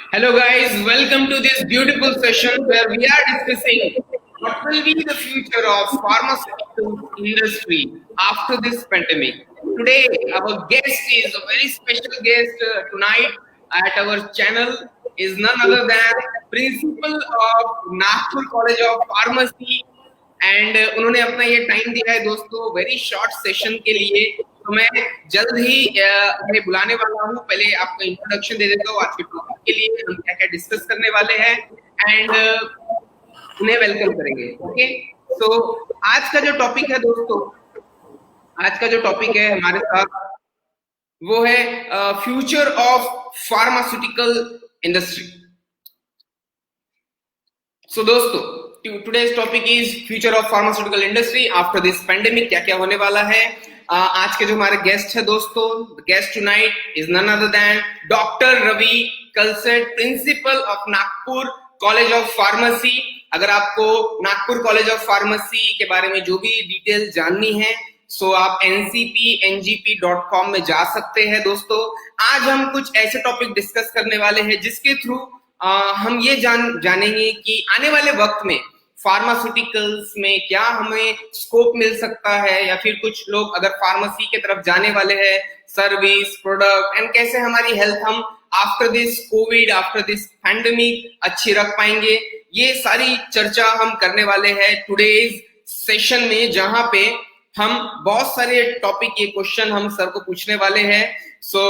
Hello, guys. Welcome to this beautiful session where we are discussing what will be the future of pharmaceutical industry after this pandemic. Today, our guest is a very special guest tonight at our channel is none other than principal of Nagpur College of Pharmacy and उन्होंने अपना ये time दिया है दोस्तों very short session के लिए। तो मैं जल्द ही उन्हें बुलाने वाला हूँ। पहले आपको इंट्रोडक्शन दे देता हूँ आज के टॉपिक के लिए हम क्या क्या डिस्कस करने वाले हैं एंड उन्हें वेलकम करेंगे। ओके, सो आज का जो टॉपिक है दोस्तों, आज का जो टॉपिक है हमारे साथ वो है फ्यूचर ऑफ फार्मास्यूटिकल इंडस्ट्री। सो दोस्तों, today's topic is future of pharmaceutical industry after this pandemic। क्या क्या होने वाला है। आज के जो हमारे गेस्ट है दोस्तों, guest tonight is none other than doctor Ravi कलसेट, principal of Nagpur college of pharmacy. अगर आपको नागपुर कॉलेज ऑफ फार्मेसी के बारे में जो भी डिटेल जाननी है सो आप ncpngp.com में जा सकते हैं। दोस्तों, आज हम कुछ ऐसे टॉपिक डिस्कस करने वाले हैं जिसके थ्रू हम ये जानेंगे कि आने वाले वक्त में फार्मास्यूटिकल्स में क्या हमें स्कोप मिल सकता है, या फिर कुछ लोग अगर फार्मेसी की तरफ जाने वाले हैं, सर्विस, प्रोडक्ट एंड कैसे हमारी हेल्थ हम after this Covid, after this pandemic अच्छी रख पाएंगे। ये सारी चर्चा हम करने वाले हैं टुडेज सेशन में, जहां पे हम बहुत सारे टॉपिक, ये क्वेश्चन हम सर को पूछने वाले हैं। सो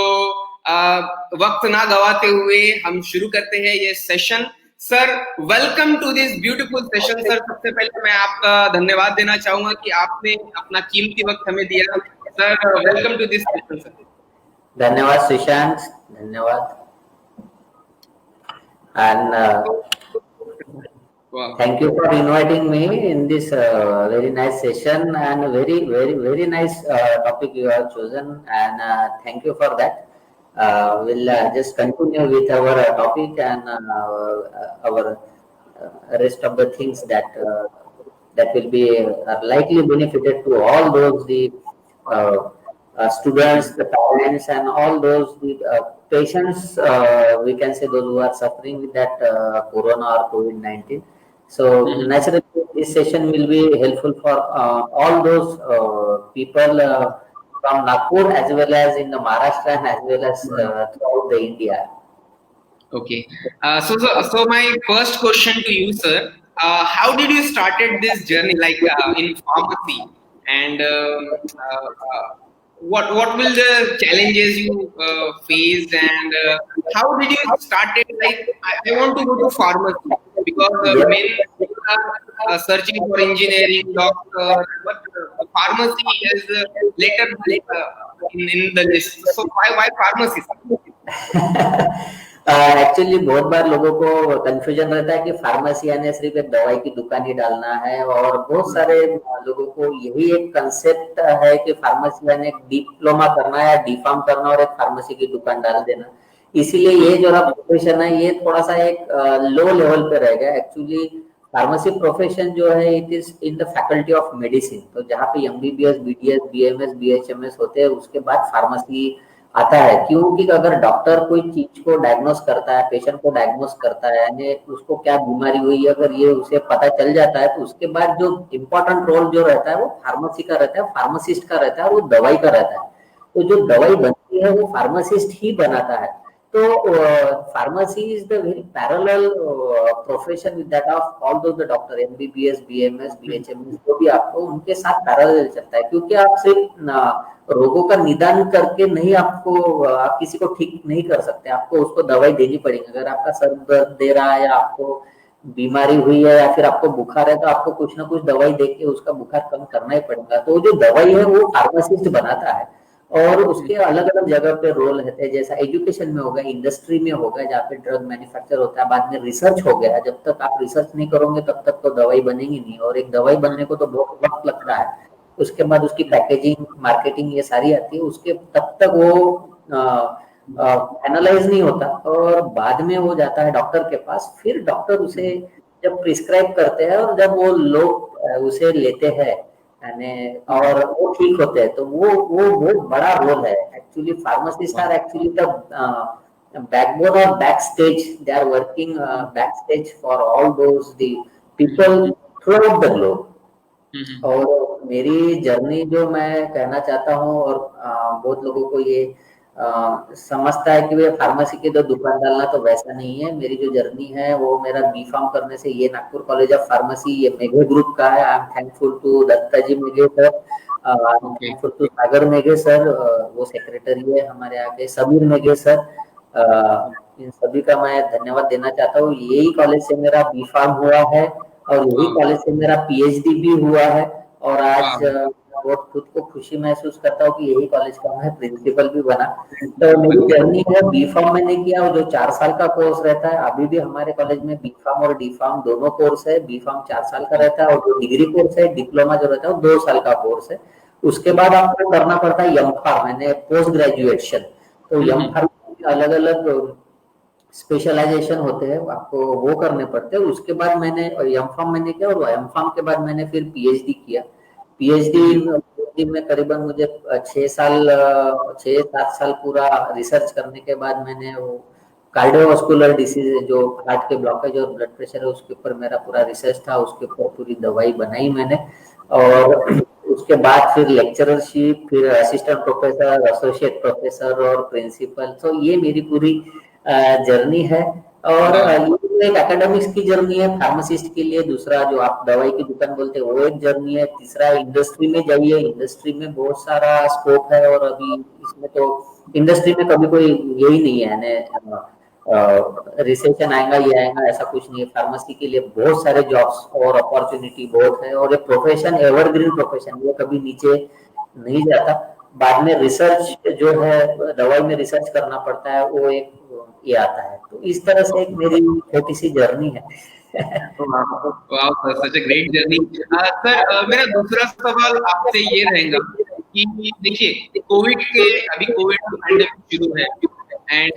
वक्त ना गवाते हुए हम शुरू करते हैं ये session. Sir, welcome to this beautiful session. Sir, सबसे पहले मैं आपका धन्यवाद देना चाहूंगा कि आपने अपना कीमती वक्त हमें दिया। Sir, welcome to this session. Sir, धन्यवाद सुशांत, धन्यवाद and thank you for inviting me in this very nice session and very nice topic you have chosen, and thank you for that. We'll just continue with our topic and our rest of the things that will be likely benefited to all those the students, the parents, and all those patients. We can say those who are suffering with that corona or COVID-19. So naturally, this session will be helpful for all those people from Nagpur as well as in the Maharashtra and as well as throughout the India. Okay. So my first question to you, sir, how did you started this journey, like in pharmacy, and what will the challenges you faced, and how did you started? Like, I want to go to pharmacy because many people are searching for engineering, doctor, but pharmacy is later in the list. So why pharmacy? Actually बहुत बार लोगों को confusion रहता है कि pharmacy यानी सिर्फ एक दवाई की दुकान ही डालना है, और बहुत सारे लोगों को यही एक कंसेप्ट है कि फार्मेसी यानी एक डिप्लोमा करना या डिफार्म करना और एक फार्मेसी की दुकान डाल देना। इसीलिए ये जो प्रोफेशन है ये थोड़ा सा एक लो लेवल पे रह गया। एक्चुअली फार्मेसी प्रोफेशन जो है it is in the faculty of medicine, तो जहाँ पे MBBS, BDS, BMS, BHMS होते हैं, उसके बाद फार्मेसी आता है। क्योंकि अगर डॉक्टर कोई चीज को डायग्नोस करता है, पेशेंट को डायग्नोस करता है, यानी उसको क्या बीमारी हुई है, अगर ये उसे पता चल जाता है, तो उसके बाद जो इम्पोर्टेंट रोल जो रहता है वो फार्मेसी का रहता है, फार्मासिस्ट का रहता है, और वो दवाई का रहता है। तो जो दवाई बनती है वो फार्मासिस्ट ही बनाता है। तो pharmacy is the very parallel profession with that of all though the doctor MBBS, BMS, BHMS, जो भी आपको उनके साथ पैरेलल चलता है। क्योंकि आप सिर्फ रोगों का निदान करके नहीं, आप किसी को ठीक नहीं कर सकते, आपको उसको दवाई देनी पड़ेगी। अगर आपका सर दर्द दे रहा है या आपको बीमारी हुई है या फिर आपको बुखार है, तो आपको कुछ ना कुछ दवाई देके उसका बुखार कम करना ही पड़ेगा। तो जो दवाई है वो फार्मासिस्ट बनाता है, और उसके अलग अलग जगह पे रोल रहते हैं। जैसा एजुकेशन में होगा, इंडस्ट्री में होगा जहाँ पे ड्रग मैन्युफैक्चर होता है, बाद में रिसर्च हो गया। जब तक आप रिसर्च नहीं करोगे तब तक तो दवाई बनेगी नहीं, और एक दवाई बनने को तो बहुत वक्त लगता है। उसके बाद उसकी पैकेजिंग, मार्केटिंग, ये सारी आती है। उसके तब तक वो एनालाइज नहीं होता, और बाद में वो जाता है डॉक्टर के पास। फिर डॉक्टर उसे जब प्रिस्क्राइब करते हैं और जब वो लोग उसे लेते हैं और वो ठीक होते हैं, तो वो बहुत बड़ा रोल है। Actually pharmacist are actually the backbone or backstage. They are working backstage for all those the people throughout the globe. और मेरी जर्नी जो मैं कहना चाहता हूँ, और बहुत लोगों को ये समझता है कि वे फार्मेसी की तो दुकान डालना, तो वैसा नहीं है। मेरी जो जर्नी है वो मेरा बी फार्म करने से, ये नागपुर कॉलेज ऑफ फार्मेसी, ये मेघे ग्रुप का है। I am thankful to Dattaji Meghe sir, thankful to Sagar Meghe sir, वो सेक्रेटरी है हमारे यहाँ के, समीर मेघे सर, इन सभी का मैं धन्यवाद देना चाहता हूँ। यही कॉलेज से मेरा बी फार्म हुआ है और यही कॉलेज से मेरा पीएचडी भी हुआ है, और आज बहुत खुद को खुशी महसूस करता हूँ कि यही कॉलेज का मैं प्रिंसिपल भी बना। तो मेरी जर्नी है, बी फार्म मैंने किया, और जो 4 साल का कोर्स रहता है, अभी भी हमारे कॉलेज में बी फार्म और डी फार्म दोनों कोर्स है। बी फार्म 4 साल का रहता है, और जो डिग्री कोर्स है, डिप्लोमा जो रहता है, वो 2 साल का कोर्स है। उसके बाद आपको करना पड़ता है एम फार्म, मैंने पोस्ट ग्रेजुएशन। तो एम फार्म अलग अलग स्पेशलाइजेशन होते हैं, आपको वो करने पड़ते हैं। उसके बाद मैंने एम फार्म मैंने किया, और एम फार्म के बाद मैंने फिर पीएचडी किया। पीएचडी में करीबन मुझे 6-7 साल पूरा रिसर्च करने के बाद मैंने वो कार्डियोवास्कुलर डिसीज, जो हार्ट के ब्लॉकेज और ब्लड प्रेशर है, उसके ऊपर मेरा पूरा रिसर्च था, उसके ऊपर पूरी दवाई बनाई मैंने। और उसके बाद फिर लेक्चरशिप, फिर असिस्टेंट प्रोफेसर, एसोसिएट प्रोफेसर और प्रिंसिपल। तो ये मेरी पूरी जर्नी है। और ये एक एकेडमिक्स की जर्नी है फार्मासिस्ट के लिए। दूसरा जो आप दवाई की दुकान बोलते हैं, वो एक जर्नी है। तीसरा इंडस्ट्री में जाइए, इंडस्ट्री में बहुत सारा स्कोप है, और अभी इसमें तो इंडस्ट्री में कभी कोई यही नहीं है, रिसेशन आएगा ये आएगा, ऐसा कुछ नहीं है। फार्मेसी के लिए बहुत सारे जॉब्स और अपॉर्चुनिटी बहुत है, और ये प्रोफेशन एवरग्रीन प्रोफेशन, ये कभी नीचे नहीं जाता। बाद में रिसर्च जो है, दवाई में रिसर्च करना पड़ता है, वो एक ये आता है। तो इस तरह से एक मेरी छोटी सी जर्नी है। वाह sir, such a great journey. Sir, मेरा दूसरा सवाल आपसे ये रहेगा कि देखिए, कोविड के अभी कोविड पैंडेमिक शुरू है, एंड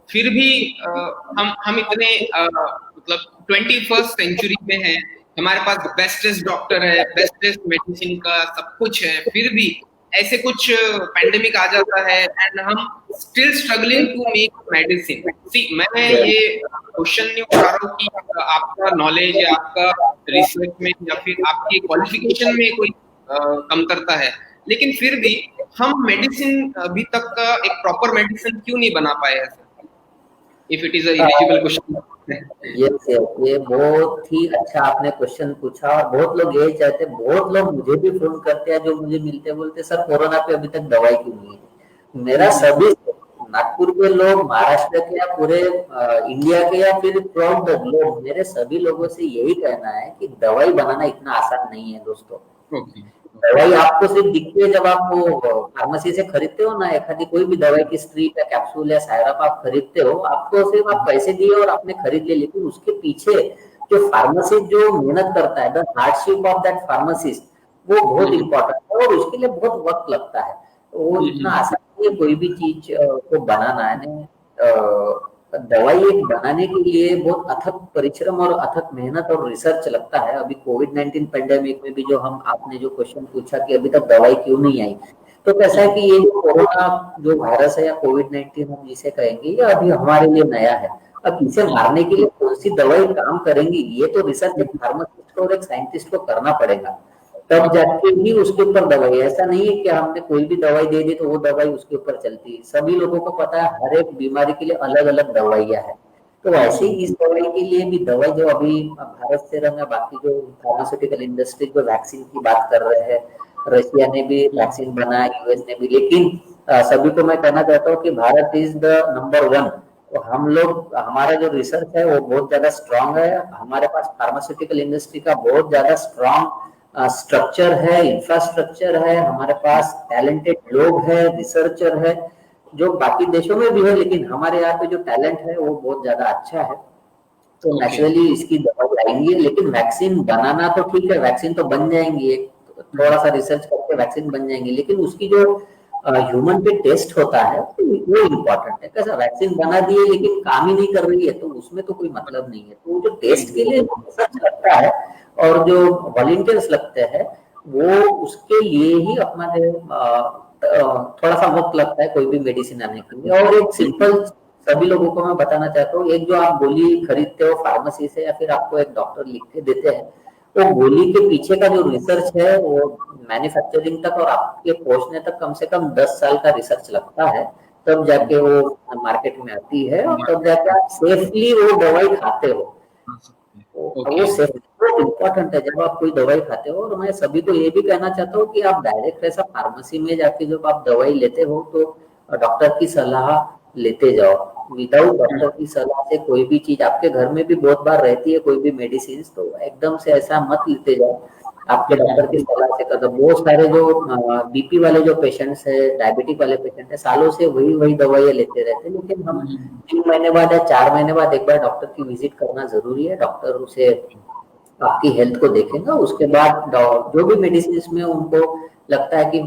फिर भी हम इतने मतलब 21st सेंचुरी में हैं, हमारे पास बेस्टेस्ट डॉक्टर है, बेस्टेस्ट मेडिसिन का सब कुछ है, फिर भी ऐसे कुछ पैंडेमिक आ जाता है एंड हम still struggling to make medicine. See, मैं ये क्वेश्चन नहीं उठा रहा हूँ कि आपका नॉलेज या आपका रिसर्च में या फिर आपकी क्वालिफिकेशन में कोई कमतरता है, लेकिन फिर भी हम मेडिसिन अभी तक का एक प्रॉपर मेडिसिन क्यों नहीं बना पाए हैं? If it is a eligible question. ये बहुत ही अच्छा आपने क्वेश्चन पूछा, और बहुत लोग यही चाहते हैं। बहुत लोग मुझे भी फोन करते हैं, जो मुझे मिलते बोलते, सर कोरोना पे अभी तक दवाई क्यों नहीं है? मेरा सभी नागपुर के लोग, महाराष्ट्र के या पूरे इंडिया के या फिर थ्रूआउट द ग्लोब, मेरे सभी लोगों से यही कहना है कि दवाई बनाना इतना आसान नहीं है दोस्तों। दवाई आपको सिर्फ दिखती है जब आप वो फार्मेसी से खरीदते हो ना, एखादी कोई भी दवाई की स्ट्रिप या कैप्सूल या सायरप आप खरीदते हो, आपको सिर्फ आप पैसे दिए और आपने खरीद लिया, लेकिन उसके पीछे जो फार्मासिस्ट जो मेहनत करता है, the hardship of that pharmacist, वो बहुत इंपॉर्टेंट है, और उसके लिए बहुत वक्त लगता है। वो इतना आसान नहीं है कोई भी चीज को बनाना है। दवाई एक बनाने के लिए बहुत अथक परिश्रम और अथक मेहनत और रिसर्च लगता है। अभी कोविड-19 पेंडेमिक में भी जो आपने जो क्वेश्चन पूछा कि अभी तक दवाई क्यों नहीं आई, तो कैसा है कि ये जो कोरोना जो वायरस है या कोविड-19 हम जिसे कहेंगे, ये अभी हमारे लिए नया है। अब इसे मारने के लिए कौन सी दवाई काम करेंगी, ये तो रिसर्च एक फार्मासिस्ट को और एक साइंटिस्ट को करना पड़ेगा, तब जाके ही उसके ऊपर दवाई। ऐसा नहीं है कि हमने कोई भी दवाई दे दी तो वो दवाई उसके ऊपर चलती है। सभी लोगों को पता है हर एक बीमारी के लिए अलग अलग दवाइयां हैं। तो ऐसे ही इस दवाई के लिए भी दवाई जो अभी भारत से रहा, बाकी जो फार्मास्यूटिकल इंडस्ट्री जो वैक्सीन की बात कर रहे हैं, रशिया ने भी वैक्सीन बनाया, यूएस ने भी, लेकिन सभी को मैं कहना चाहता हूँ कि भारत इज द नंबर 1। तो हम लोग, हमारा जो रिसर्च है वो बहुत ज्यादा स्ट्रांग है। हमारे पास फार्मास्यूटिकल इंडस्ट्री का बहुत ज्यादा स्ट्रांग स्ट्रक्चर है, इंफ्रास्ट्रक्चर है, हमारे पास टैलेंटेड लोग है, रिसर्चर है, जो बाकी देशों में भी है, लेकिन हमारे यहाँ पे जो टैलेंट है वो बहुत ज्यादा अच्छा है। तो नेचुरली इसकी दवाई आएंगी, लेकिन वैक्सीन बनाना तो ठीक है, वैक्सीन तो बन जाएंगी, थोड़ा सा रिसर्च करके वैक्सीन बन जाएंगी, लेकिन उसकी जो ह्यूमन पे टेस्ट होता है वो इम्पोर्टेंट है। कैसा वैक्सीन बना दिए लेकिन काम ही नहीं कर रही है, तो उसमें तो कोई मतलब नहीं है। तो जो टेस्ट के लिए रिसर्च लगता है और जो वॉलंटियर्स लगते हैं, वो उसके लिए ही हमारे थोड़ा सा वक्त लगता है कोई भी मेडिसिन आने के लिए। और एक सिंपल सभी लोगों को मैं बताना चाहता हूँ, एक जो आप गोली खरीदते हो फार्मेसी से या फिर आपको एक डॉक्टर लिख के देते हैं, वो गोली के पीछे का जो रिसर्च है वो मैन्युफैक्चरिंग तक और आपके पहुंचने तक कम से कम 10 साल का रिसर्च लगता है, तब जाके वो मार्केट में आती है और तब जाके आप सेफली वो दवाई खाते हो। वो सेफ्टी बहुत इम्पोर्टेंट है जब आप कोई दवाई खाते हो। और मैं सभी को ये भी कहना चाहता हूँ कि आप डायरेक्ट ऐसा फार्मेसी में जाके जब आप दवाई लेते हो तो डॉक्टर की सलाह लेते जाओ। विदाउट डॉक्टर की सलाह से कोई भी चीज, आपके घर में भी बहुत बार रहती है कोई भी मेडिसिन, तो एकदम से ऐसा मत लेते जाओ, आपके डॉक्टर की सलाह से करो। बहुत सारे जो बीपी वाले जो पेशेंट्स है, डायबिटिक वाले पेशेंट है, सालों से वही वही दवाइयाँ लेते रहते हैं, लेकिन हम 3 महीने बाद या 4 महीने बाद एक बार डॉक्टर की विजिट करना जरूरी है। डॉक्टर उसे आपकी हेल्थ को देखेगा, उसके बाद जो भी मेडिसिन में उनको लगता है कि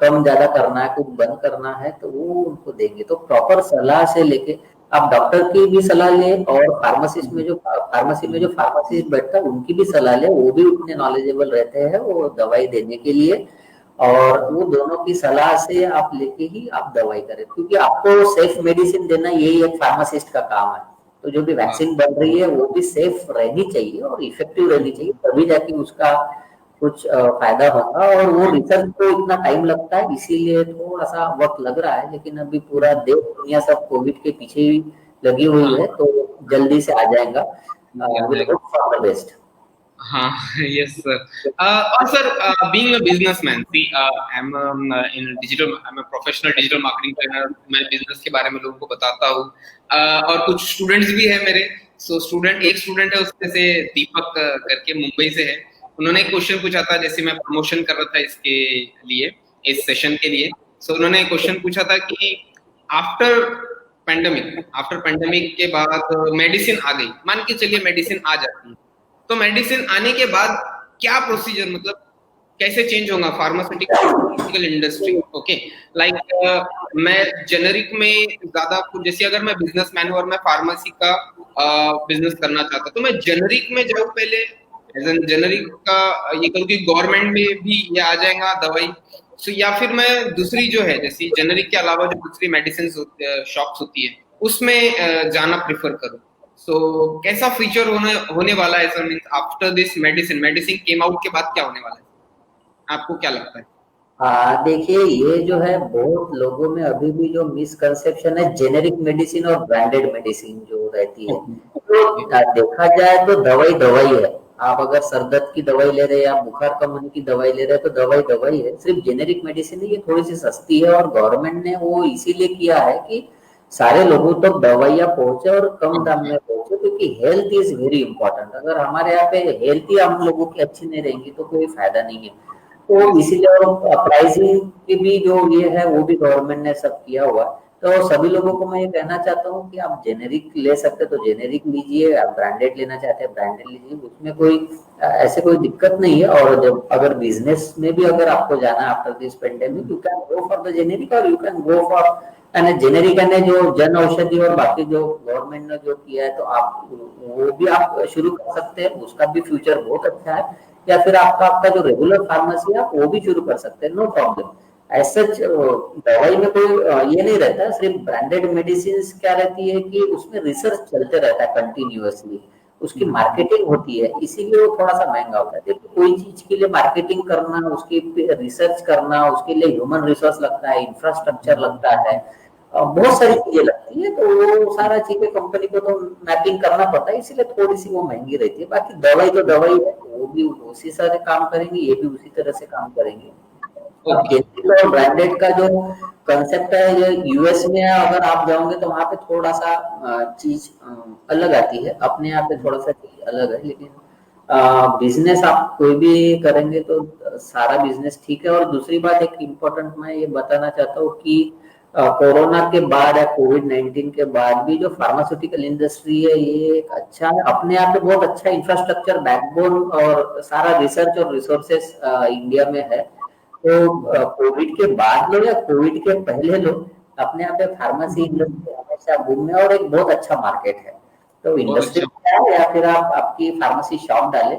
कम ज्यादा करना है, कुछ बंद करना है, तो वो उनको देंगे। तो प्रॉपर सलाह से लेके आप डॉक्टर की भी सलाह लें और फार्मासिस्ट में जो फार्मेसी में जो फार्मासिस्ट बैठता है उनकी भी सलाह लें, वो भी उतने नॉलेजेबल रहते हैं वो दवाई देने के लिए। और वो दोनों की सलाह से आप लेके ही आप दवाई करें, क्योंकि आपको सेफ मेडिसिन देना यही एक फार्मासिस्ट का काम है। तो जो भी वैक्सीन बन रही है वो भी सेफ रहनी चाहिए और इफेक्टिव रहनी चाहिए, तभी जाके उसका कुछ फायदा होगा। और वो रिसर्च को इतना टाइम लगता है, इसीलिए थोड़ा सा वक्त लग रहा है, लेकिन अभी पूरा देश दुनिया सब कोविड के पीछे ही लगी हुई है, तो जल्दी से आ जाएगा। बेस्ट। हाँ, yes sir. और sir, being a businessman, see, I'm I'm a professional digital marketing trainer. मैं business के बारे में लोगों को बताता हूँ, और कुछ students भी है मेरे। So एक स्टूडेंट है, उसमें से दीपक करके मुंबई से है। उन्होंने एक क्वेश्चन पूछा था, जैसे मैं प्रमोशन कर रहा था इसके लिए, इस सेशन के लिए। So उन्होंने एक क्वेश्चन पूछा था कि आफ्टर पैंडेमिक के बाद मेडिसिन आ गई, मान के चलिए मेडिसिन आ जाती है, तो मेडिसिन आने के बाद क्या प्रोसीजर, मतलब कैसे चेंज होगा फार्मास्यूटिकल इंडस्ट्री? ओके, लाइक मैं जेनरिक में ज्यादा, जैसे अगर मैं बिजनेसमैन हूं और मैं फार्मेसी का बिजनेस करना चाहता, तो मैं जेनरिक में जाऊं पहले, एज एन जेनरिक का ये करूँ कि गवर्नमेंट में भी ये आ जाएगा दवाई, या फिर मैं दूसरी जो है, जैसे जेनरिक के अलावा जो दूसरी मेडिसिन शॉप्स होती है उसमें जाना प्रेफर करूं। सो कैसा फीचर होने वाला है sir, means after this medicine came out के बाद क्या होने वाला है, आपको क्या लगता है? देखिए, ये जो है बहुत लोगों में अभी भी जो मिसकंसेप्शन है, जेनेरिक मेडिसिन और ब्रांडेड मेडिसिन जो रहती है, तो देखा जाए तो दवाई है। आप अगर सरदर्द की दवाई ले रहे हैं या बुखार कम होने की दवाई ले रहे हैं तो दवाई है। सिर्फ जेनेरिक मेडिसिन है, ये थोड़ी सी सस्ती है और गवर्नमेंट ने वो इसीलिए किया है कि सारे लोगों तक दवाइयाँ पहुंचे और कम दाम में पहुंचे, क्योंकि हेल्थ इज वेरी इंपॉर्टेंट। अगर हमारे यहाँ पे हेल्थ ही हम लोगों की अच्छी नहीं रहेंगी तो कोई फायदा नहीं है। तो इसीलिए प्राइसिंग की भी जो ये है वो भी गवर्नमेंट ने सब किया हुआ। तो सभी लोगों को मैं ये कहना चाहता हूँ कि आप जेनेरिक ले सकते तो जेनेरिक लीजिए, आप ब्रांडेड लेना चाहते हैं ब्रांडेड लीजिए, उसमें कोई ऐसे कोई दिक्कत नहीं है। और जब अगर बिजनेस में भी अगर आपको जाना है after this pandemic, you can go for the generic और you can go for generic. ने जो जन औषधि और बाकी जो गवर्नमेंट ने जो किया है, तो आप वो भी आप शुरू कर सकते हैं, उसका भी फ्यूचर बहुत अच्छा है। या फिर आपका जो रेगुलर फार्मेसी है आप वो भी शुरू कर सकते हैं, नो प्रॉब्लम। ऐसा दवाई में कोई ये नहीं रहता। सिर्फ ब्रांडेड मेडिसिन क्या रहती है कि उसमें रिसर्च चलते रहता है कंटिन्यूअसली, उसकी मार्केटिंग होती है, इसीलिए वो थोड़ा सा महंगा होता है। देखिए, कोई चीज के लिए मार्केटिंग करना, उसकी रिसर्च करना, उसके लिए ह्यूमन रिसोर्स लगता है, इंफ्रास्ट्रक्चर लगता है, बहुत सारी चीजें लगती है। तो वो सारा चीजें कंपनी को तो मैपिंग करना पड़ता है, इसीलिए थोड़ी सी वो महंगी रहती है। बाकी दवाई तो दवाई है, वो भी उसी तरह काम करेंगे, ये भी उसी तरह से काम करेंगे। और ब्रांडेड का जो कंसेप्ट है, ये यूएस में अगर आप जाओगे तो वहां पे थोड़ा सा चीज अलग आती है, अपने यहाँ पे थोड़ा सा चीज अलग है। लेकिन बिजनेस आप कोई भी करेंगे तो सारा बिजनेस ठीक है। और दूसरी बात एक इम्पोर्टेंट मैं ये बताना चाहता हूँ कि कोरोना के बाद या कोविड-19 के बाद भी जो फार्मास्यूटिकल इंडस्ट्री है, ये एक अच्छा है, अपने आप में बहुत अच्छा इंफ्रास्ट्रक्चर, बैकबोन और सारा रिसर्च और रिसोर्सेस इंडिया में है। तो कोविड के बाद लो या कोविड के पहले लो, अपने आप में फार्मेसी इंडस्ट्री हमेशा बूम में और एक बहुत अच्छा मार्केट है। तो इंडस्ट्री या फिर आप आपकी फार्मेसी शॉप डाले,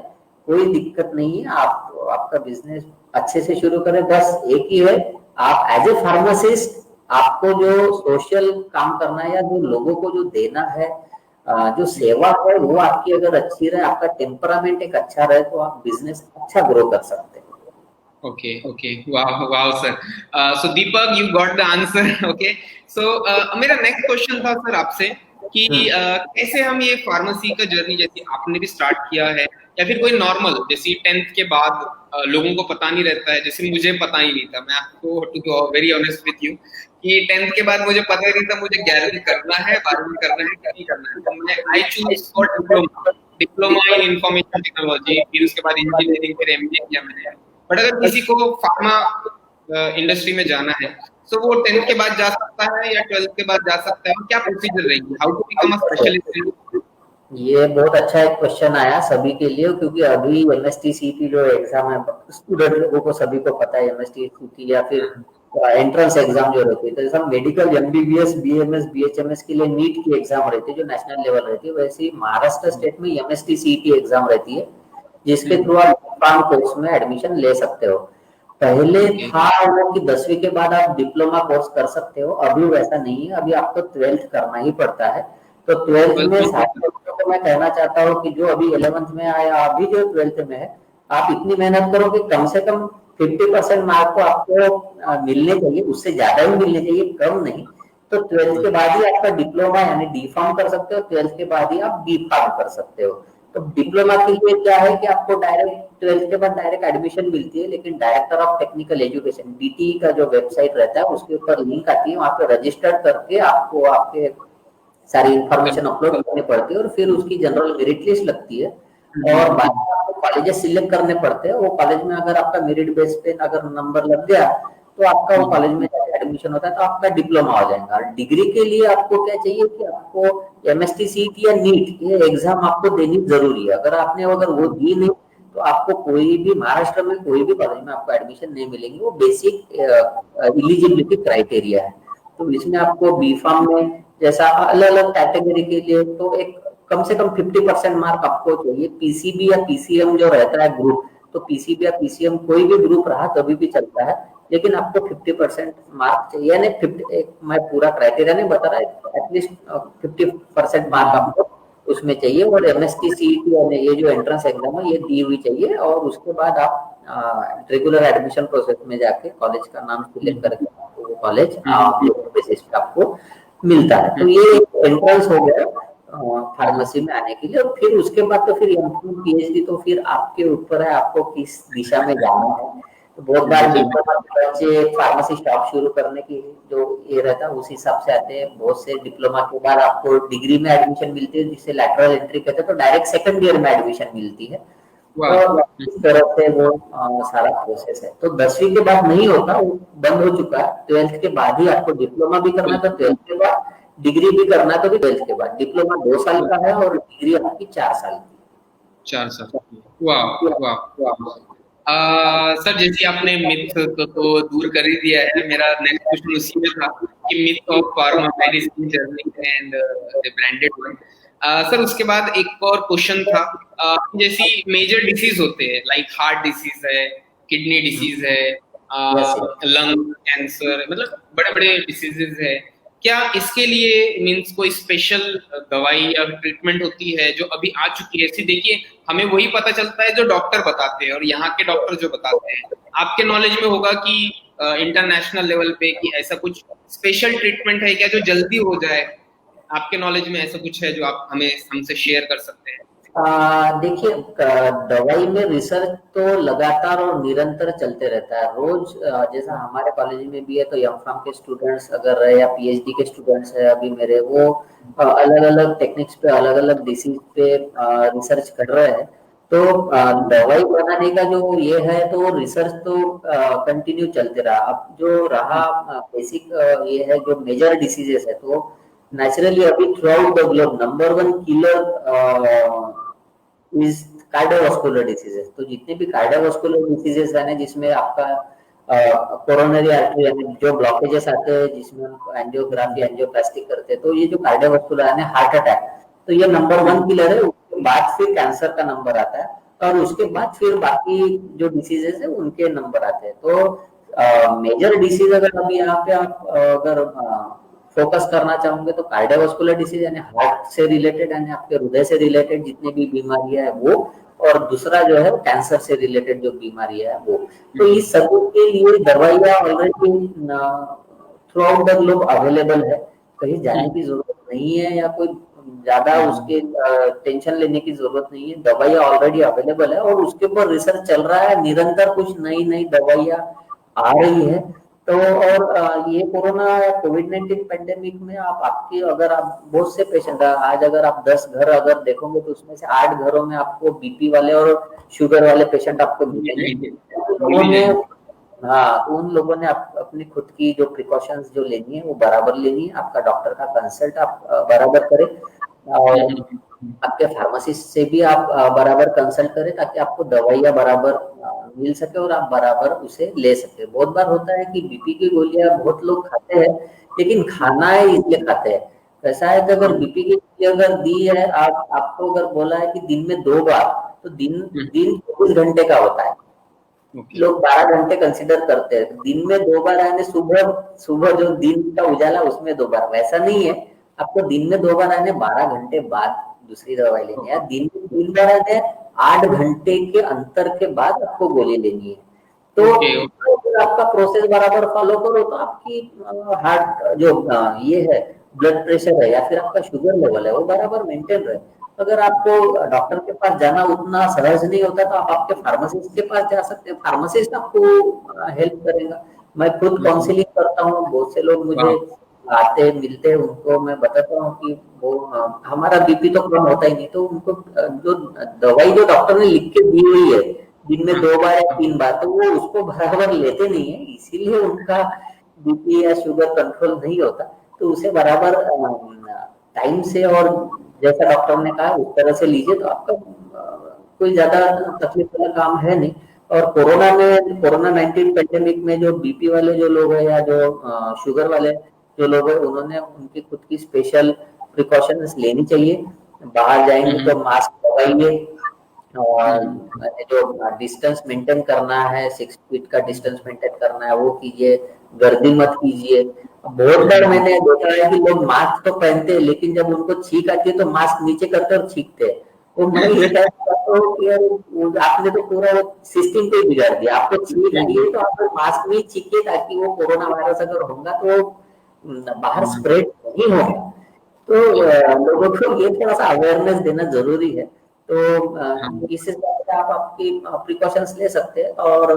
कोई दिक्कत नहीं है। आप आपका बिजनेस अच्छे से शुरू करें, बस एक ही है, आप एज ए फार्मासिस्ट आपको जो सोशल काम करना है या जो लोगों को जो देना है, जो सेवा है वो आपकी अगर अच्छी रहे, आपका टेम्परामेंट एक अच्छा रहे, तो आप बिजनेस अच्छा ग्रो कर सकते हैं। Okay, okay, wow, sir. So Deepak, you got the answer. Okay, so मेरा नेक्स्ट क्वेश्चन था सर आपसे कि कैसे हम ये फार्मेसी का जर्नी जैसे आपने भी स्टार्ट किया है, या फिर कोई नॉर्मल जैसे 10th के बाद लोगों को पता नहीं रहता है, जैसे मुझे पता ही नहीं था, मैं आपको to be very honest with you कि 10th के बाद मुझे पता ही नहीं था मुझे 11वीं करना है, 12वीं करना है, क्या नहीं करना है। तो मैं I choose for diploma in information technology, फिर उसके बाद इंजीनियरिंग, फिर एमबीए किया मैंने। बट अगर किसी को फार्मा इंडस्ट्री में जाना है, तो वो 10th के बाद जा सकता है या 12th के बाद जा सकता है, क्या प्रोसीजर रहेगी, how to become a specialist? ये बहुत अच्छा एक क्वेश्चन आया सभी के लिए, क्योंकि अभी एमएसटीसीटी जो एग्जाम है, स्टूडेंट लोगों को सभी को पता है एमएसटीसीटी या फिर एंट्रेंस एग्जाम जो रहती है, तो जैसा मेडिकल एमबीबीएस बीएमएस बीएचएमएस के लिए नीट की एग्जाम रहती है जो नेशनल लेवल रहती है, वैसे ही महाराष्ट्र स्टेट में एमएसटीसीटी एग्जाम रहती है जिसके थ्रू आप फार्म कोर्स में एडमिशन ले सकते हो। पहले था वो कि 10वीं के बाद आप डिप्लोमा कोर्स कर सकते हो, अभी वैसा नहीं है, अभी आपको 12th करना ही पड़ता है। तो 12th में सारे बच्चों को मैं कहना चाहता हूँ कि जो अभी 11th में आया, अभी जो 12th में है, आप इतनी मेहनत करो कि कम से कम 50% मार्क तो आपको मिलने चाहिए, उससे ज्यादा ही मिलने चाहिए, कम नहीं। तो 12th के बाद ही आपका डिप्लोमा यानी डी फार्म कर सकते हो, 12th के बाद ही आप बी फार्म कर सकते हो। तो डिप्लोमा के लिए क्या है कि आपको डायरेक्ट 12th के बाद डायरेक्ट एडमिशन मिलती है, लेकिन director of technical education DT का जो वेबसाइट रहता है उसके ऊपर लिंक आती है, वहां पे रजिस्टर करके आपको आपके सारी इंफॉर्मेशन अपलोड करनी पड़ती है और फिर उसकी जनरल मेरिट लिस्ट लगती है और बाद में आपको कॉलेजेस सिलेक्ट करने पड़ते हैं। वो कॉलेज में अगर आपका मेरिट बेस पे अगर नंबर लग गया तो आपका वो कॉलेज में एडमिशन होता है, तो आपका डिप्लोमा हो जाएगा। और डिग्री के लिए आपको क्या चाहिए कि आपको एमएसटीसीटी या नीट ये एग्जाम आपको देनी जरूरी है। अगर आपने अगर वो दी नहीं तो आपको कोई भी महाराष्ट्र में कोई भी कॉलेज में आपको एडमिशन नहीं मिलेगी। वो बेसिक एलिजिबिलिटी क्राइटेरिया है। तो इसमें आपको बी फार्म में जैसा अलग अलग कैटेगरी के लिए तो एक कम से कम 50% मार्क आपको चाहिए। पीसीबी या पीसीएम जो रहता है ग्रुप, तो पीसीबी या पीसीएम कोई भी ग्रुप रहा तभी भी चलता है, लेकिन आपको 50% मार्क चाहिए। यानी 50, मैं पूरा क्राइटेरिया नहीं बता रहा, एटलीस्ट 50% मार्क आपको उसमें चाहिए। और एमएसटीसीटी यानी ये जो एंट्रेंस एग्जाम है ये दी हुई चाहिए। और उसके बाद आप रेगुलर एडमिशन प्रोसेस में जाके कॉलेज का नाम सिलेक्ट करके कॉलेज बेसिस पे आपको मिलता है। तो ये एंट्रेंस हो गया फार्मेसी में आने के लिए। और फिर उसके बाद तो फिर एमफिल पीएचडी तो फिर आपके ऊपर है, आपको किस दिशा में जाना है। तो बहुत बार बच्चे फार्मेसी स्टॉप शुरू करने की जो ये रहता है उस हिसाब से आते हैं। बहुत से डिप्लोमा के बाद आपको डिग्री में एडमिशन मिलती है जिसे लैटरल एंट्री कहते हैं, तो डायरेक्ट सेकंड ईयर में एडमिशन मिलती है। तो इस तरह से वो सारा प्रोसेस है। तो 10वीं के बाद नहीं होता, वो बंद हो चुका है। 12th के बाद ही आपको डिप्लोमा भी करना है, तो 12th के बाद डिग्री भी करना है तो भी 12th के बाद। डिप्लोमा 2 साल का है और डिग्री आपकी 4 साल की। 4 साल। वाह वाह वाह। सर जैसे आपने मिथ को दूर कर ही दिया है, मेरा नेक्स्ट क्वेश्चन उसी में था कि myth of pharma medicine journey and the branded one. Sir उसके बाद एक और क्वेश्चन था, जैसी मेजर डिसीज होते हैं लाइक हार्ट डिसीज है, किडनी डिसीज है, लंग कैंसर, मतलब बड़े बड़े डिसीजेज है, क्या इसके लिए मींस कोई स्पेशल दवाई या ट्रीटमेंट होती है जो अभी आ चुकी है? ऐसी देखिए हमें वही पता चलता है जो डॉक्टर बताते हैं और यहाँ के डॉक्टर जो बताते हैं। आपके नॉलेज में होगा कि इंटरनेशनल लेवल पे कि ऐसा कुछ स्पेशल ट्रीटमेंट है क्या जो जल्दी हो जाए? आपके नॉलेज में ऐसा कुछ है जो आप हमें हमसे शेयर कर सकते हैं? देखिए, दवाई में रिसर्च तो लगातार और निरंतर चलते रहता है। रोज जैसा हमारे कॉलेज में भी है, तो एमफार्म के स्टूडेंट्स अगर रहे या पीएचडी के स्टूडेंट्स है अभी मेरे, वो अलग अलग टेक्निक्स पे अलग अलग डिसीज पे रिसर्च कर रहे हैं। तो दवाई बनाने का जो ये है तो रिसर्च तो कंटिन्यू चलते रहा। अब जो रहा बेसिक ये है जो मेजर डिसीजेस है, तो नेचुरली अभी through out the globe number 1 killer is cardiovascular diseases. तो जितने भी कार्डियोवास्कुलर डिसीजेस है ना, जिसमें आपका कोरोनरी आर्टरी यानी जो ब्लॉकेजेस आते हैं जिसमें हम एंजियोग्राफी एंजियोप्लास्टी करते हैं, तो ये जो कार्डियोवास्कुलर है हार्ट अटैक, तो ये नंबर 1 किलर है। उसके बाद फिर कैंसर का नंबर आता है और उसके बाद फिर बाकी जो डिसीजेस है उनके नंबर आते हैं। तो मेजर डिसीज अगर अभी यहाँ पे आप अगर फोकस करना चाहोगे तो कार्डियोवास्कुलर डिसीज यानी हार्ट से रिलेटेड यानी आपके हृदय से रिलेटेड जितनी भी बीमारियां है वो, और दूसरा जो है कैंसर से रिलेटेड जो बीमारियां है वो। तो इस सब के लिए दवाइयां already through out the globe available है, कहीं जाने की जरूरत नहीं है या कोई ज्यादा उसके टेंशन लेने की जरूरत नहीं है। दवाइयां ऑलरेडी अवेलेबल है और उसके ऊपर रिसर्च चल रहा है, निरंतर कुछ नई नई दवाइयां आ रही है। तो और ये कोरोना या कोविड-19 पेंडेमिक में आपकी अगर आप बहुत से पेशेंट आज अगर आप 10 घर अगर देखोगे तो उसमें से 8 घरों में आपको बीपी वाले और शुगर वाले पेशेंट आपको मिलेंगे। लोगों ने हाँ, तो उन लोगों ने अपनी खुद की जो प्रिकॉशंस जो लेनी है वो बराबर लेनी है। आपका डॉक्टर का कंसल्ट आप बराबर करें और आपके फार्मासिस्ट से भी आप बराबर कंसल्ट करें ताकि आपको दवाइयाँ बराबर मिल सके और आप बराबर उसे ले सके। बहुत बार होता है कि बीपी की गोलियां बहुत लोग खाते हैं लेकिन खाना है इसलिए खाते हैं। ऐसा है कि अगर बीपी की गोली अगर दी है आपको अगर बोला है कि दिन में 2 बार, तो दिन 24 घंटे का होता है। लोग 12 घंटे कंसिडर करते हैं, दिन में 2 बार आने, सुबह सुबह जो दिन का उजाला उसमें 2 बार, वैसा नहीं है। आपको दिन में 2 बार आने 12 घंटे बाद दूसरी दवाई लेनी है, दिन में 3 बार आने 8 घंटे के अंतर के बाद आपको गोली लेनी है। तो अगर आपका प्रोसेस बराबर फॉलो करो तो आपकी हार्ट जो ये है ब्लड प्रेशर है या फिर आपका शुगर लेवल है वो बराबर मेंटेन रहे। अगर आपको डॉक्टर के पास जाना उतना सहज नहीं होता तो आप आपके फार्मासिस्ट के पास जा सकते हैं, फार्मासिस्ट आपको हेल्प करेगा। मैं खुद काउंसलिंग करता हूँ, बहुत से लोग मुझे आते मिलते हैं, उनको मैं बताता हूँ कि वो हमारा बीपी तो कम होता ही नहीं, तो उनको जो दवाई जो डॉक्टर ने लिख के दी हुई है दिन में 2 बार या 3 बार, तो वो उसको बराबर लेते नहीं है, इसीलिए उनका बीपी या शुगर कंट्रोल नहीं होता। तो उसे बराबर टाइम से और जैसा डॉक्टर ने कहा उस तरह से लीजिए तो आपका कोई ज्यादा तकलीफ वाला काम है नहीं। और कोरोना 19 पेंडेमिक में जो बीपी वाले जो लोग हैं या जो शुगर वाले जो लोग हैं उन्होंने उनकी खुद की स्पेशल प्रिकॉशंस लेनी चाहिए। बाहर जाएंगे तो मास्क लगाइए और जो डिस्टेंस मेंटेन करना है 6 फीट का डिस्टेंस मेंटेन करना है वो कीजिए, गर्दी मत कीजिए। बहुत बार मैंने देखा है कि लोग मास्क तो पहनते हैं लेकिन जब उनको छींक आती है तो मास्क नीचे करते और छींकते हैं। तो मैं ये कहता हूँ कि यार आपने तो पूरा सिस्टम को बिगाड़ दिया। आपको छींक आई है तो आप मास्क में छींकिए ताकि वो कोरोना वायरस अगर होगा तो बाहर स्प्रेड नहीं होगा। तो लोगों को ये थोड़ा सा अवेयरनेस देना जरूरी है। तो इस हिसाब से आप आपकी प्रिकॉशंस ले सकते हैं। और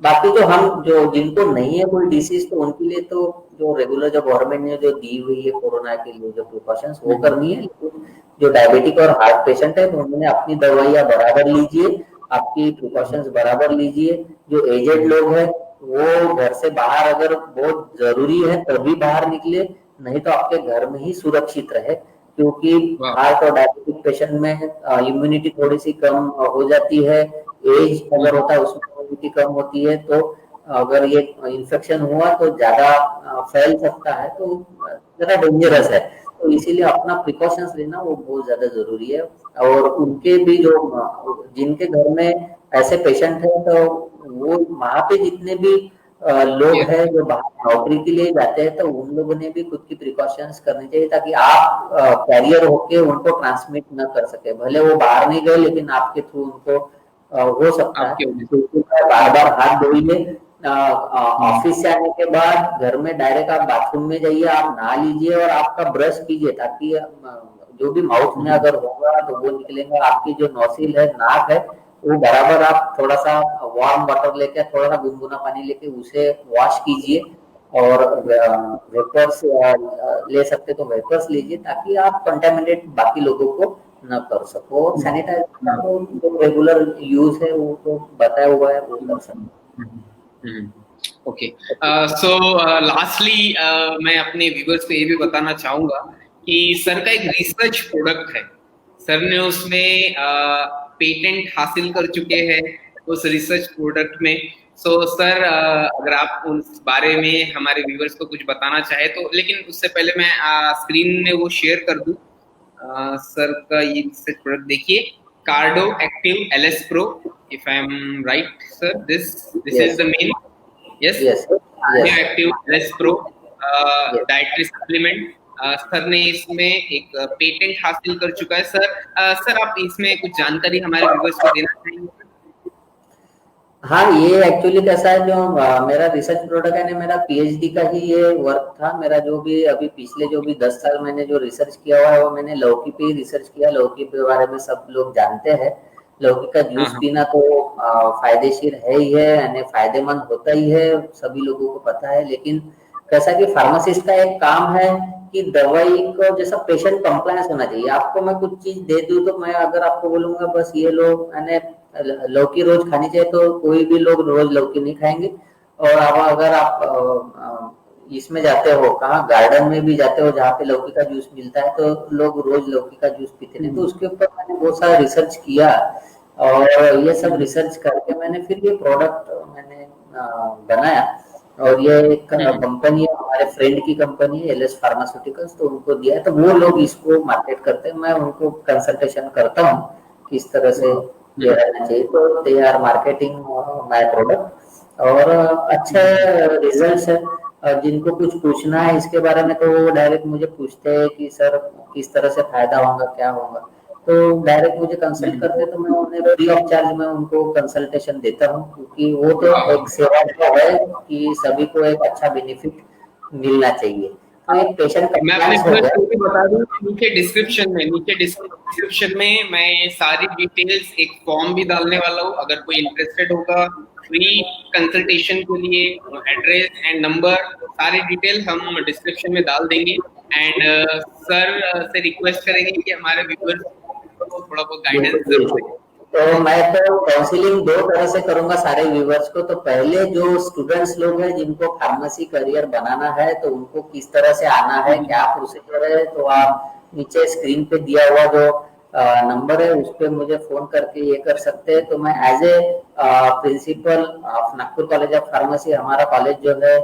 बाकी जो हम जो जिनको नहीं है कोई डिसीज तो उनके लिए तो जो रेगुलर जो गवर्नमेंट ने जो दी हुई है कोरोना के लिए जो प्रिकॉशंस वो करनी है। जो डायबिटिक और हार्ट पेशेंट है तो उन्होंने अपनी दवाइयां बराबर लीजिए, आपकी प्रिकॉशंस बराबर लीजिए। जो एजेड लोग हैं वो घर से बाहर अगर बहुत जरूरी है तभी बाहर निकले, नहीं तो आपके घर में ही सुरक्षित रहे। क्योंकि हार्ट और डायबिटिक पेशेंट में इम्यूनिटी थोड़ी सी कम हो जाती है, एज अगर होता है उसमें इम्यूनिटी कम होती है, तो अगर ये इन्फेक्शन हुआ तो ज्यादा फैल सकता है, तो ज्यादा डेंजरस है। तो इसीलिए अपना प्रिकॉशंस लेना वो बहुत ज्यादा जरूरी है। और उनके भी जो जिनके घर में ऐसे पेशेंट है तो वो वहां पे जितने भी लोग हैं जो बाहर नौकरी के लिए जाते हैं तो उन लोगों ने भी खुद की प्रिकॉशंस करनी चाहिए ताकि आप कैरियर होके उनको ट्रांसमिट न कर सके। भले वो बाहर नहीं गए लेकिन आपके थ्रू उनको हो सकता है। बार बार हाथ धोइए, ऑफिस से आने के बाद घर में डायरेक्ट आप बाथरूम में जाइए, आप नहा लीजिए और आपका ब्रश कीजिए ताकि जो भी माउथ में अगर होगा तो वो निकलेगा। आपकी जो नोसिल है, नाक है, वो बराबर आप थोड़ा सा वार्म वाटर लेके थोड़ा सा गुनगुना पानी लेके उसे वॉश कीजिए। और वेपर्स ले सकते तो वेपर्स लीजिए ताकि आप कंटेमिनेट बाकी लोगों को न कर सको। सैनिटाइजर जो रेगुलर यूज है वो तो बताया हुआ है वो कर सकते। ओके, सो लास्टली मैं अपने व्यूअर्स को ये भी बताना चाहूंगा कि सर का एक रिसर्च प्रोडक्ट है, सर ने उसमें पेटेंट हासिल कर चुके हैं उस रिसर्च प्रोडक्ट में। सो सर अगर आप उस बारे में हमारे व्यूअर्स को कुछ बताना चाहे तो, लेकिन उससे पहले मैं स्क्रीन में वो शेयर कर दूं। सर का ये रिसर्च प्रोडक्ट देखिए, कार्डो active LS Pro, if I am right sir, this is the main, yes, yes, cardio yes, active less pro yes. Dietary supplement. Sir ने इसमें एक पेटेंट हासिल कर चुका है सर। सर आप इसमें कुछ जानकारी हमारे व्यूअर्स को देना चाहेंगे? हाँ, ये एक्चुअली कैसा है, जो मेरा रिसर्च प्रोडक्ट है ना, मेरा पीएचडी का ही ये वर्क था। मेरा जो भी अभी पिछले जो भी 10 साल मैंने जो रिसर्च किया हुआ है, वो मैंने लौकी पे ही रिसर्च किया। लौकी के बारे में सब लोग जानते हैं। लौकी का हाँ जूस हाँ। पीना तो फायदेशीर है ही है, यानी फायदेमंद होता ही है, सभी लोगों को पता है। लेकिन कैसा कि फार्मासिस्ट का एक काम है कि दवाई को जैसा पेशेंट कंप्लायंस होना चाहिए। आपको मैं कुछ चीज दे दूं तो मैं अगर आपको बोलूंगा बस ये लो, यानी लौकी रोज खानी चाहिए, तो कोई भी लोग रोज लौकी नहीं खाएंगे। और अब अगर आप इसमें जाते हो, कहाँ गार्डन में भी जाते हो जहाँ पे लौकी का जूस मिलता है, तो लोग रोज लौकी का जूस पीते नहीं। तो उसके ऊपर मैंने बहुत सारा रिसर्च किया, और ये सब रिसर्च करके मैंने फिर ये प्रोडक्ट मैंने बनाया। और ये एक कंपनी है, हमारे फ्रेंड की कंपनी है, एलएस फार्मास्यूटिकल्स, तो उनको दिया है। तो वो लोग इसको मार्केट करते हैं, मैं उनको कंसल्टेशन करता हूँ किस तरह से ये रहना चाहिए। तो they are marketing my product, और अच्छे रिजल्ट्स है। जिनको कुछ पूछना है इसके बारे में, तो वो डायरेक्ट मुझे पूछते हैं कि सर किस तरह से फायदा होगा, क्या होगा। तो डायरेक्ट मुझे कंसल्ट करते, तो मैं उन्हें फ्री ऑफ चार्ज में उनको कंसल्टेशन देता हूँ, क्योंकि वो तो एक सेवा तो है कि सभी को एक अच्छा बेनिफिट मिलना चाहिए। तो एक पेशेंट मैं अपने कंप्लायंस हो व्यूअर्स गया। को भी बता दूं, नीचे डिस्क्रिप्शन में मैं सारी डिटेल्स एक फॉर्म भी डालने वाला हूँ। अगर कोई इंटरेस्टेड होगा फ्री कंसल्टेशन के लिए, एड्रेस एंड नंबर सारी डिटेल हम डिस्क्रिप्शन में डाल देंगे। एंड सर से रिक्वेस्ट करेंगे कि हमारे व्यूअर्स को थोड़ा बहुत गाइडेंस बिल्कुल, जरूर बिल्कुल। दें। तो मैं तो काउंसलिंग दो तरह से करूंगा सारे व्यूवर्स को। तो पहले जो स्टूडेंट्स लोग हैं जिनको फार्मेसी करियर बनाना है, तो उनको किस तरह से आना है, क्या प्रोसीजर है, तो आप नीचे स्क्रीन पे दिया हुआ जो नंबर है उस पे मुझे फोन करके ये कर सकते हैं। तो मैं as a principal of Nagpur college of pharmacy, हमारा कॉलेज जो है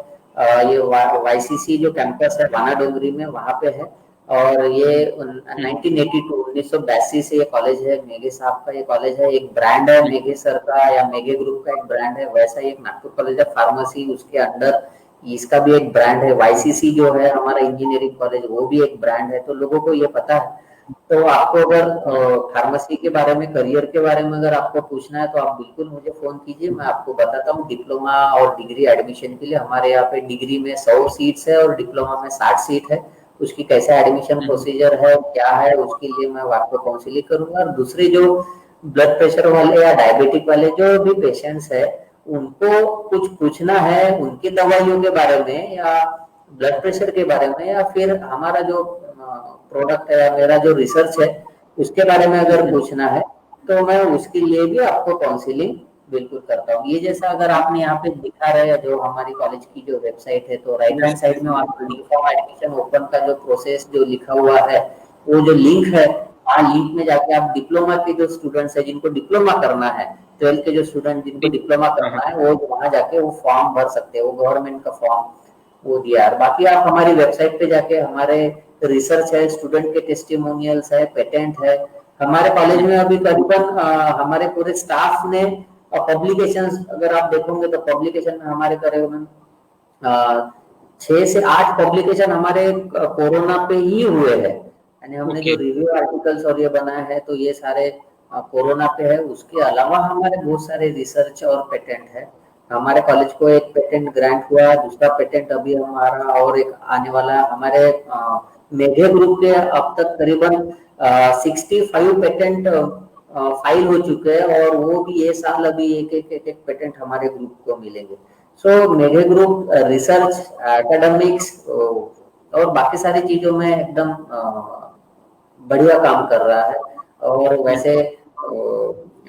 ये वाईसीसी जो कैंपस है वाना डोंगरी में, वहां पे है। और ये 1982 1982 से ये कॉलेज है। मेघे साहब का ये कॉलेज है, एक ब्रांड है मेघे सर का, या मेघे ग्रुप का एक ब्रांड है। वैसा ही एक नागपुर कॉलेज ऑफ फार्मेसी, उसके अंडर इसका भी एक ब्रांड है। वाईसीसी जो है हमारा इंजीनियरिंग कॉलेज, वो भी एक ब्रांड है। तो लोगों को ये पता है। तो आपको अगर फार्मेसी के बारे में, करियर के बारे में अगर आपको पूछना है, तो आप बिल्कुल मुझे फोन कीजिए, मैं आपको बताता हूँ। डिप्लोमा और डिग्री एडमिशन के लिए हमारे यहाँ पे डिग्री में 100 सीट्स है और डिप्लोमा में 60 सीट है। उसकी कैसा एडमिशन प्रोसीजर है, क्या है, उसके लिए मैं आपको काउंसलिंग करूंगा। और दूसरे जो ब्लड प्रेशर वाले या डायबिटिक वाले जो भी पेशेंट्स है, उनको कुछ पूछना है उनकी दवाइयों के बारे में, या ब्लड प्रेशर के बारे में, या फिर हमारा जो प्रोडक्ट है, मेरा जो रिसर्च है, उसके बारे में अगर पूछना है, तो मैं उसके लिए भी आपको काउंसलिंग बिल्कुल करता हूँ। ये जैसा अगर आपने यहाँ पे दिखा रहा है जो हमारी कॉलेज की जो वेबसाइट है, तो राइट हैंड साइड में आपको डी फॉर्म एडमिशन ओपन का जो प्रोसेस जो लिखा हुआ है, वो जो लिंक है, लिंक में जाके आप डिप्लोमा के जो स्टूडेंट्स है जिनको डिप्लोमा करना है, 12th के जो स्टूडेंट जिनको डिप्लोमा करना है, वो वहां जाके वो फॉर्म भर सकते हैं। वो गवर्नमेंट का फॉर्म वो दिया है। बाकी आप हमारी वेबसाइट पे जाके हमारे रिसर्च है, स्टूडेंट के टेस्टिमोनियल्स है, पेटेंट है। हमारे कॉलेज में अभी करीबन हमारे पूरे स्टाफ ने पब्लिकेशंस अगर आप देखोगे, तो पब्लिकेशन में हमारे करीबन 6 से 8 पब्लिकेशन हमारे कोरोना पे ही हुए हैं। यानी हमने जो रिव्यू आर्टिकल्स और ये बनाए हैं, तो ये सारे कोरोना पे है। उसके अलावा हमारे बहुत सारे रिसर्च और पेटेंट है। हमारे कॉलेज को एक पेटेंट ग्रांट हुआ, दूसरा पेटेंट अभी हमारा और एक आने वाला। हमारे मेघे ग्रुप के अब तक करीबन 65 पेटेंट फाइल हो चुके हैं, और वो भी ये साल अभी एक पेटेंट हमारे ग्रुप को मिलेंगे। सो मेघे ग्रुप रिसर्च, एकेडमिक्स और बाकी सारी चीजों में एकदम बढ़िया काम कर रहा है। और वैसे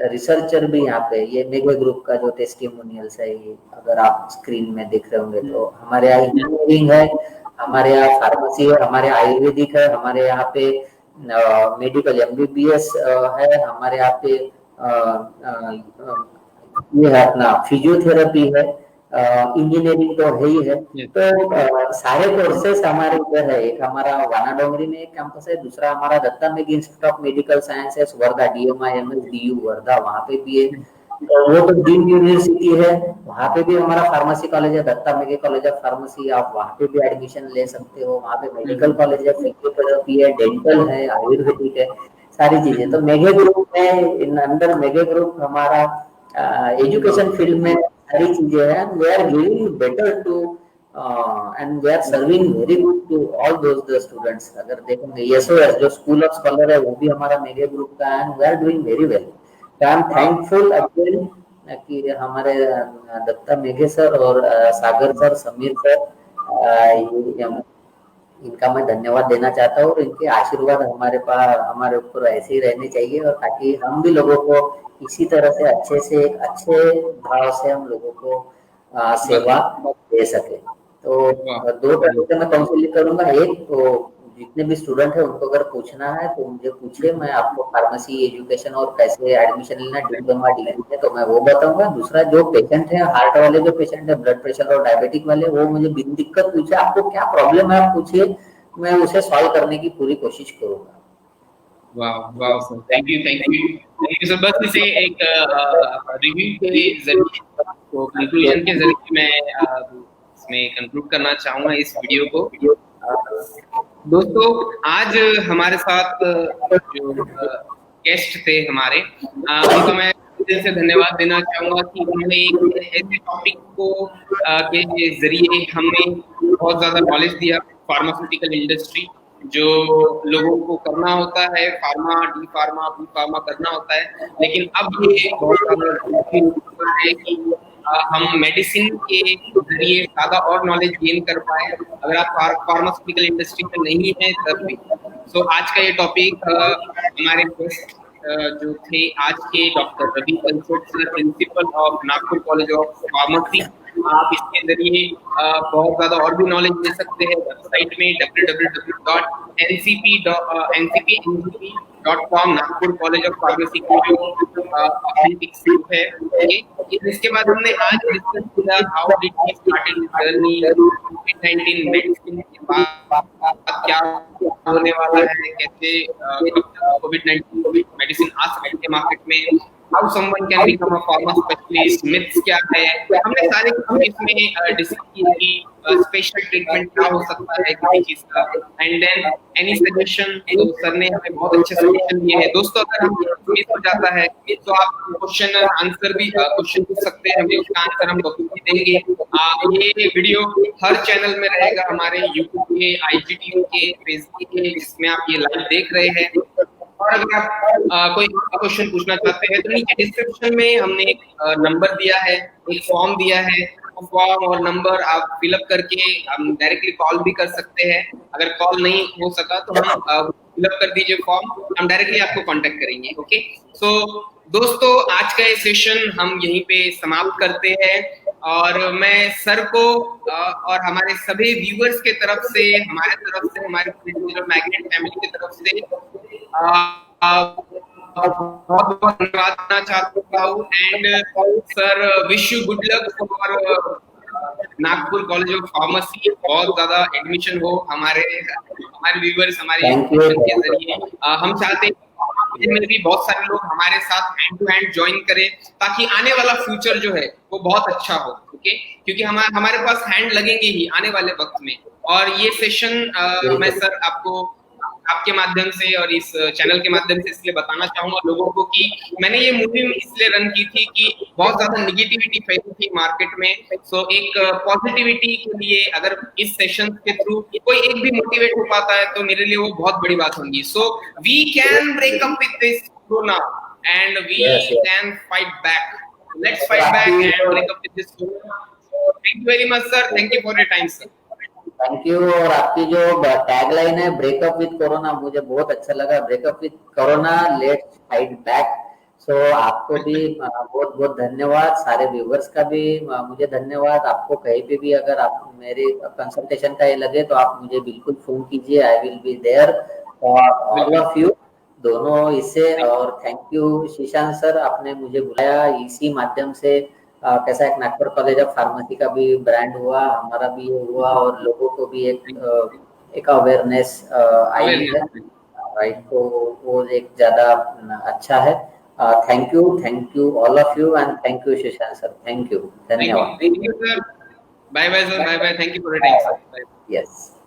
रिसर्चर भी यहाँ पे, ये मेघे ग्रुप का जो टेस्टिमोनियल्स है, ये अगर आप स्क्रीन में देख रहे होंगे, तो हमारे यहाँ इंजीनियरिंग है, हमारे यहाँ फार्मेसी है, हमारे आयुर्वेदिक है, हमारे यहाँ पे मेडिकल एमबीबीएस है, हमारे यहाँ पे ये है अपना फिजियोथेरेपी है, इंजीनियरिंग तो है ही है। तो सारे कोर्सेस हमारे इधर है। एक हमारा वाना डोंगरी में एक कैंपस है, दूसरा हमारा Datta Meghe institute of medical sciences Wardha, DMIMS DU Wardha, वहाँ पे भी है। तो वो तो डीम्ड यूनिवर्सिटी है, वहाँ पे भी हमारा फार्मेसी कॉलेज है, Datta Meghe college of pharmacy, आप वहाँ पे भी एडमिशन ले सकते हो। वहाँ पे मेडिकल कॉलेज है, फिजियोथेरेपी है, डेंटल है, आयुर्वेदिक है, सारी चीजें। तो मेघे ग्रुप में, इन अंडर मेघे ग्रुप हमारा एजुकेशन फील्ड में सारी चीजें हैं। We are giving better to and we are serving very good to all those students. अगर देखेंगे एसओएस जो स्कूल ऑफ स्कॉलर है वो भी हमारा मेघे ग्रुप का है, and we are doing very well. I am thankful again कि हमारे दत्ता मेघे सर और सागर सर, समीर सर, इनका मैं धन्यवाद देना चाहता हूँ। और इनके आशीर्वाद हमारे पास, हमारे ऊपर ऐसे ही रहने चाहिए, और ताकि हम भी लोगों को इसी तरह से अच्छे भाव से हम लोगों को सेवा दे सके। तो दो तरह से मैं काउंसलिंग करूंगा। एक तो जितने भी स्टूडेंट है उनको अगर पूछना है तो मुझे पूछिए, मैं आपको फार्मेसी एजुकेशन और कैसे एडमिशन लेना, डिप्लोमा डिग्री है तो मैं वो बताऊंगा। दूसरा, जो पेशेंट है, हार्ट वाले जो पेशेंट है, ब्लड प्रेशर और डायबिटिक वाले, वो मुझे बिन दिक्कत पूछे, आपको क्या प्रॉब्लम है आप पूछिए, मैं उसे सॉल्व करने की पूरी कोशिश करूंगा। वाह वाह सर, थैंक यू सर। बस इसे एक रिव्यू के जरिए, तो कंक्लूजन के जरिए मैं इसमें कंक्लूड करना चाहूंगा इस वीडियो को। दोस्तों, आज हमारे साथ जो गेस्ट थे हमारे, उनका मैं दिल से धन्यवाद देना चाहूंगा कि उन्होंने एक ऐसे टॉपिक को के जरिए हमें बहुत ज्यादा नॉलेज दिया। फार्मास्यूटिकल इंडस्ट्री जो लोगों को करना होता है, pharma, D pharma, B pharma करना होता है, लेकिन अब ये बहुत ज्यादा है कि हम मेडिसिन के जरिए ज्यादा और नॉलेज गेन कर पाए, अगर आप फार्मास्यूटिकल इंडस्ट्री में नहीं है तब भी। सो आज का ये टॉपिक हमारे गेस्ट जो थे आज के, डॉक्टर रवि कंसोट sir, principal of Nagpur college of pharmacy. आप इसके जरिए बहुत ज्यादा और भी नॉलेज ले सकते हैं वेबसाइट में www.ncpngp.com, Nagpur college of pharmacy की जो ऑथेंटिक साइट है। इसके बाद हमने आज डिस्कस किया how did we started journey, कोविड-19 मेडिसिन के बाद क्या होने वाला है, कैसे कोविड-19 मेडिसिन आ सकती है मार्केट में, how someone can become a pharma specialist, myths क्या है, हमने सारे इसमें डिस्कस किया कि स्पेशल ट्रीटमेंट क्या हो सकता है किसी चीज का, एंड देन एनी सजेशन। तो सर ने हमें बहुत अच्छे सजेशन दिए हैं। दोस्तों, अगर हम मिस हो जाता है तो आप क्वेश्चन आंसर भी क्वेश्चन पूछ सकते हैं, हमें उसका आंसर हम बखूबी देंगे। ये वीडियो हर चैनल में रहेगा, हमारे यूट्यूब के, IGTV के, फेसबुक के, जिसमें आप ये लाइव देख रहे हैं। और अगर आप कोई क्वेश्चन पूछना चाहते हैं तो नीचे डिस्क्रिप्शन में हमने एक नंबर दिया है, एक फॉर्म दिया है, फॉर्म और नंबर आप फिलअप करके हम डायरेक्टली कॉल भी कर सकते हैं। अगर कॉल नहीं हो सका तो हम फिलअप कर दीजिए फॉर्म, हम डायरेक्टली आपको कांटेक्ट करेंगे। ओके, सो दोस्तों, आज का ये सेशन हम यहीं पे समाप्त करते हैं, और मैं सर को और हमारे सभी व्यूअर्स के तरफ से, हमारे तरफ से, हमारे डिजिटल मैग्नेट फैमिली की तरफ से बहुत बहुत धन्यवाद देना चाहता हूँ। And sir, wish you good luck for Nagpur college of pharmacy. बहुत ज्यादा एडमिशन हो हमारे व्यूअर्स, हमारे एजुकेशन के जरिए। हम चाहते हैं में भी बहुत सारे लोग हमारे साथ हैंड टू हैंड ज्वाइन करें, ताकि आने वाला फ्यूचर जो है वो बहुत अच्छा हो। ओके, क्योंकि हमारे पास हैंड लगेंगे ही आने वाले वक्त में। और ये सेशन मैं सर आपके माध्यम से और इस चैनल के माध्यम से इसलिए बताना चाहूंगा लोगों को कि मैंने ये मुहिम इसलिए रन की थी कि बहुत ज्यादा नेगेटिविटी फैली थी मार्केट में। सो एक पॉजिटिविटी के लिए अगर इस सेशन के थ्रू कोई एक भी मोटिवेट हो पाता है तो मेरे लिए वो बहुत बड़ी बात होगी। So we can break up with this corona and we can fight back. Let's fight back and break up with this corona. Thank you very much sir, thank you for your time sir. Thank you. और आपकी जो tagline है breakup with corona, मुझे बहुत अच्छा लगा। Breakup with corona, let's fight back. So आपको भी बहुत बहुत धन्यवाद, सारे व्यूवर्स का भी मुझे धन्यवाद। आपको कहीं पे भी अगर आप मेरे कंसल्टेशन का ये लगे तो आप मुझे बिल्कुल फोन कीजिए, I will be there for all of you दोनों इससे। और थैंक यू शीशांत सर, आपने मुझे बुलाया, इसी माध्यम से कैसा एक नागपुर कॉलेज ऑफ फार्मेसी का भी ब्रांड हुआ, हमारा भी ये हुआ, और लोगों को भी एक अवेयरनेस आई है, राइट। तो वो एक ज्यादा अच्छा है। Thank you all of you and thank you Shashank sir, thank you, धन्यवाद। Thank you, sir. Bye bye, sir. Bye bye. Thank you for your time, sir. Bye. Yes.